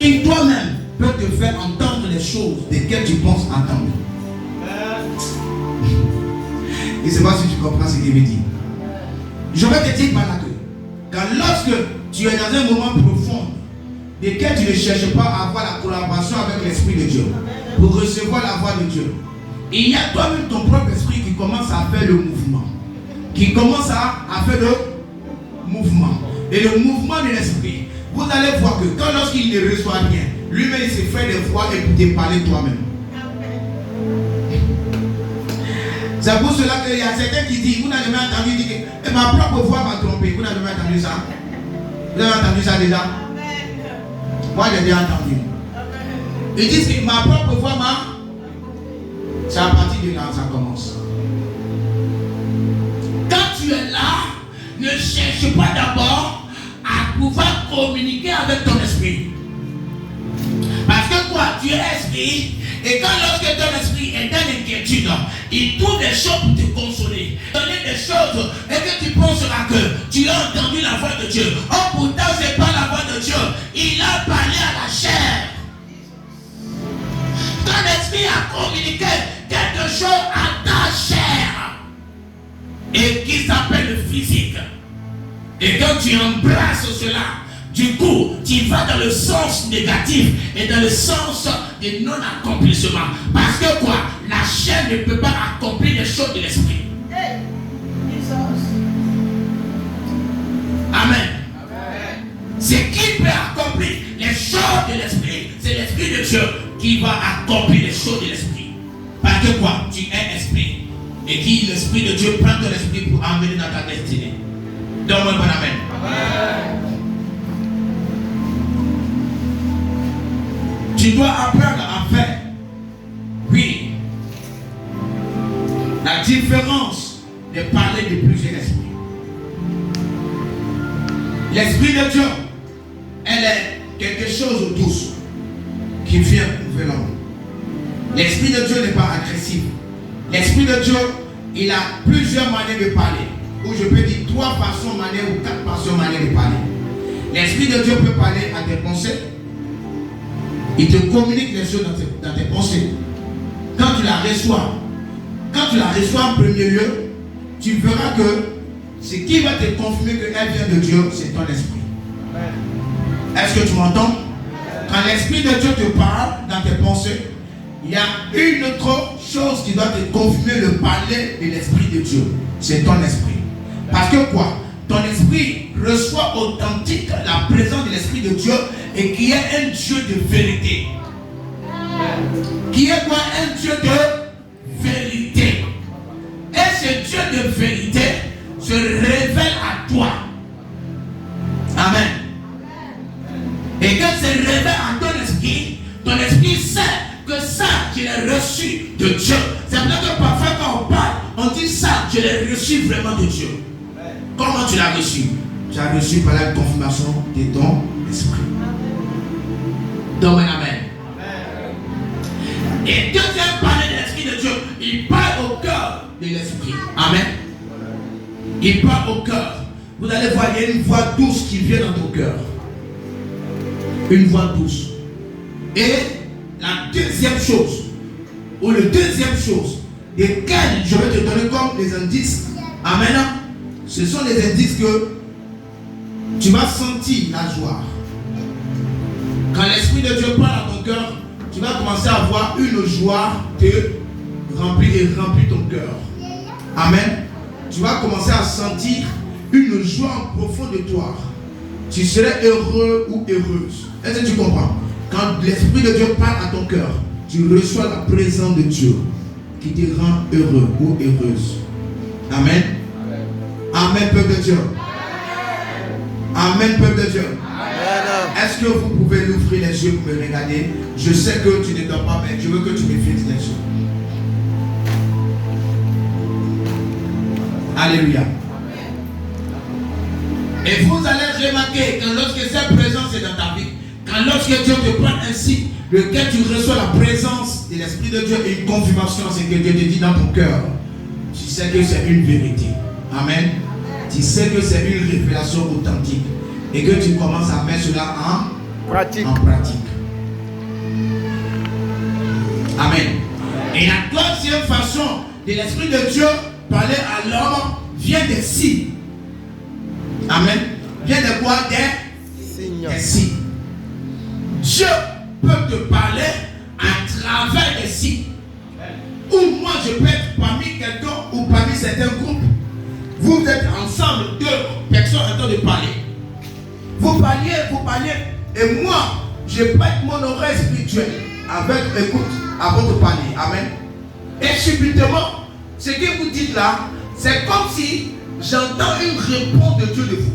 L'esprit toi-même peut te faire entendre les choses desquelles tu penses entendre. Je ne sais pas si tu comprends ce qu'il veut dire. Je vais te dire par là que lorsque tu es dans un moment profond, desquels tu ne cherches pas à avoir la collaboration avec l'Esprit de Dieu pour recevoir la voix de Dieu, il y a toi-même ton propre esprit qui commence à faire le mouvement. Qui commence à faire le mouvement. Et le mouvement de l'esprit, vous allez voir que quand lorsqu'il ne reçoit rien, lui-même il se fait des voix et pour te parler toi-même. C'est pour cela qu'il y a certains qui disent, vous n'avez jamais entendu dire que ma propre voix m'a trompé. Vous n'avez jamais entendu ça? Vous avez entendu ça déjà? Moi j'ai déjà entendu. Ils disent que ma propre voix m'a... C'est à partir de là que ça commence. Quand tu es là, ne cherche pas d'abord à pouvoir communiquer avec ton esprit. Parce que quoi, tu es esprit, et quand lorsque ton esprit est dans l'inquiétude, il trouve des choses pour te consoler, donner des choses, et que tu penseras que tu as entendu la voix de Dieu. Oh, pourtant c'est pas la voix de Dieu, il a parlé à la chair. Ton esprit a communiqué quelque chose à ta chair, et qui s'appelle le physique. Et quand tu embrasses cela, du coup, tu vas dans le sens négatif et dans le sens de non-accomplissement. Parce que quoi? La chair ne peut pas accomplir les choses de l'esprit. Amen. Ce qui peut accomplir les choses de l'esprit, c'est l'esprit de Dieu qui va accomplir les choses de l'esprit. Parce que quoi? Tu es esprit. Et qui l'esprit de Dieu prend ton esprit pour emmener dans ta destinée. Donne-moi un bon amen. Amen. Tu dois apprendre à faire, oui, la différence de parler de plusieurs esprits. L'esprit de Dieu, elle est quelque chose de douce qui vient ouvrir l'homme. L'esprit de Dieu n'est pas agressif. L'esprit de Dieu, il a plusieurs manières de parler. Ou je peux dire 3 façons, manières ou 4 façons, manières de parler. L'esprit de Dieu peut parler à tes pensées. Il te communique les choses dans tes pensées. Quand tu la reçois en premier lieu, tu verras que ce qui va te confirmer qu'elle vient de Dieu, c'est ton esprit. Est-ce que tu m'entends? Quand l'esprit de Dieu te parle dans tes pensées, il y a une autre chose qui doit te confirmer le parler de l'esprit de Dieu. C'est ton esprit. Parce que quoi? Ton esprit reçoit authentique la présence de l'esprit de Dieu et qui est un Dieu de vérité. Qui est quoi? Un Dieu de vérité. Et ce Dieu de vérité se révèle à toi. Amen. Et quand il se révèle à ton esprit sait que ça, tu l'as reçu de Dieu. C'est pour ça que parfois quand on parle, on dit ça, je l'ai reçu vraiment de Dieu. Comment tu l'as reçu? Tu as reçu par la confirmation de ton esprit. Donc, amen. Et deuxième parler de l'esprit de Dieu, il parle au cœur de l'esprit. Amen. Il parle au cœur. Vous allez voir, il y a une voix douce qui vient dans ton cœur. Une voix douce. Et la deuxième chose, ou le deuxième chose, desquelles je vais te donner comme les indices. Amen. Ce sont les indices que tu vas sentir la joie. Quand l'esprit de Dieu parle à ton cœur, tu vas commencer à avoir une joie te remplir et remplir ton cœur. Amen. Tu vas commencer à sentir une joie en profond de toi. Tu serais heureux ou heureuse. Est-ce que tu comprends? Quand l'esprit de Dieu parle à ton cœur, tu reçois la présence de Dieu qui te rend heureux ou heureuse. Amen. Amen, peuple de Dieu. Amen, peuple de Dieu. Est-ce que vous pouvez l'ouvrir les yeux pour me regarder? Je sais que tu ne dors pas, mais je veux que tu me fixes les yeux. Alléluia. Et vous allez remarquer que lorsque cette présence est dans ta vie, quand lorsque Dieu te prend ainsi, lequel tu reçois la présence de l'Esprit de Dieu et une confirmation, c'est que Dieu te dit dans ton cœur, tu sais que c'est une vérité. Amen. Tu sais que c'est une révélation authentique et que tu commences à mettre cela en pratique. Amen. Et la troisième façon de l'Esprit de Dieu parler à l'homme vient des signes. Amen. Vient de quoi? Des signes. Dieu peut te parler à travers des signes. Ou moi je peux être parmi quelqu'un ou parmi certains groupes. Vous êtes ensemble, deux personnes en train de parler. Vous parliez, et moi, je prête mon oreille spirituelle avec écoute avant de parler. Amen. Et subitement, ce que vous dites là, c'est comme si j'entends une réponse de Dieu de vous.